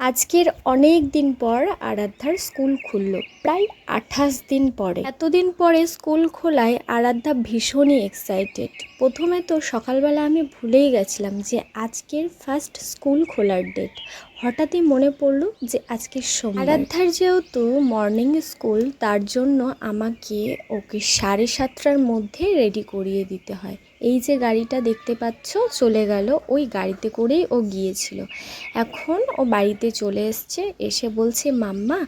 আজকের অনেক দিন পর আরাধ্যার স্কুল খুললো, প্রায় 28 দিন পরে। এতদিন পরে স্কুল খোলায় আরাধ্যা ভীষণই এক্সাইটেড। প্রথমে তো সকালবেলা আমি ভুলেই গেছিলাম যে আজকের ফার্স্ট স্কুল খোলার ডেট। হঠাৎই মনে পড়লো যে আজকের সোমবার। আরাধ্যার যেহেতু মর্নিং স্কুল, তার জন্য আমাকে ওকে 7:30টার মধ্যে রেডি করিয়ে দিতে হয়। এই যে গাড়িটা দেখতে পাচ্ছ চলে গেল, ওই গাড়িতে করেই ও গিয়েছিল। এখন ও বাড়িতে চলে এসছে, এসে বলছে মাম্মা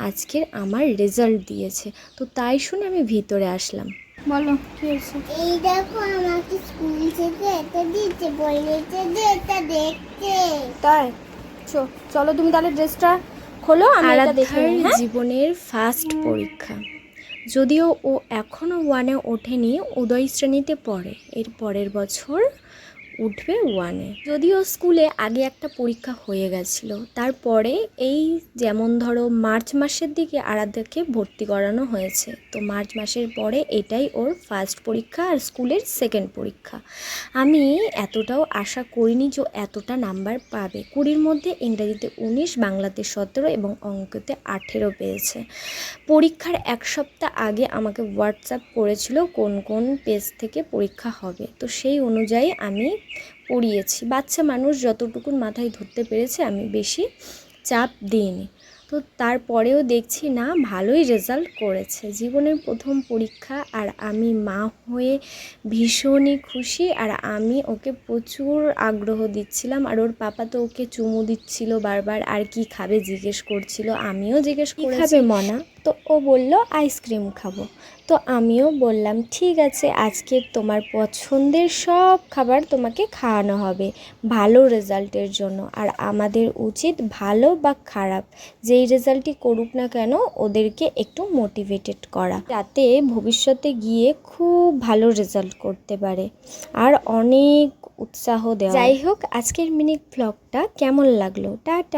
আজকের আমার রেজাল্ট দিয়েছে। তো তাই শুনে আমি ভিতরে আসলাম। বলো কি হয়েছে? এই দেখো আমাকে স্কুল থেকে এটা দিয়েছে, বলেছে যে এটা দেখতে। তাই চলো তুমি তাহলে ড্রেসটা খোলো, আমি এটা দেখে নিই। হ্যাঁ, জীবনের ফার্স্ট পরীক্ষা। যদিও ও এখনও 1-এ ওঠেনি, উদয় শ্রেণীতে পড়ে, এর পরের বছর উঠবে 1-এ। যদিও স্কুলে আগে একটা পরীক্ষা হয়ে গেছিলো, তারপরে এই যেমন ধরো মার্চ মাসের দিকে আরাধ্যাকে ভর্তি করানো হয়েছে। তো মার্চ মাসের পরে এটাই ওর ফার্স্ট পরীক্ষা আর স্কুলের সেকেন্ড পরীক্ষা। আমি এতটাও আশা করিনি যে এতটা নাম্বার পাবে। 20-র মধ্যে ইংরেজিতে 19, বাংলাতে 17 এবং অঙ্কতে 18 পেয়েছে। পরীক্ষার এক সপ্তাহ আগে আমাকে হোয়াটসঅ্যাপ করেছিল কোন কোন পেজ থেকে পরীক্ষা হবে। তো সেই অনুযায়ী আমি পড়িয়েছি। বাচ্চা মানুষ যতটুকুন মাথায় ধরতে পেরেছে, আমি বেশি চাপ দিইনি। তো তারপরেও দেখছি না ভালোই রেজাল্ট করেছে। জীবনের প্রথম পরীক্ষা আর আমি মা হয়ে ভীষণই খুশি। আর আমি ওকে প্রচুর আগ্রহ দিচ্ছিলাম, আর ওর পাপা তো ওকে চুমু দিচ্ছিল বারবার, আর কি খাবে জিজ্ঞেস করছিল। আমিও জিজ্ঞেস করেছি খাবে মনা, তো ও বলল আইসক্রিম খাবো। তো আমিও বললাম ঠিক আছে, আজকে তোমার পছন্দের সব খাবার তোমাকে খাওয়ানো হবে ভালো রেজাল্টের জন্য। আর আমাদের উচিত ভালো বা খারাপ যেই রেজাল্টই করুক না কেন ওদেরকে একটু মোটিভেটেড করা, যাতে ভবিষ্যতে গিয়ে খুব ভালো রেজাল্ট করতে পারে, আর অনেক উৎসাহ দেওয়া। যাই হোক, আজকের মিনি ব্লগটা কেমন লাগলো, টাটা।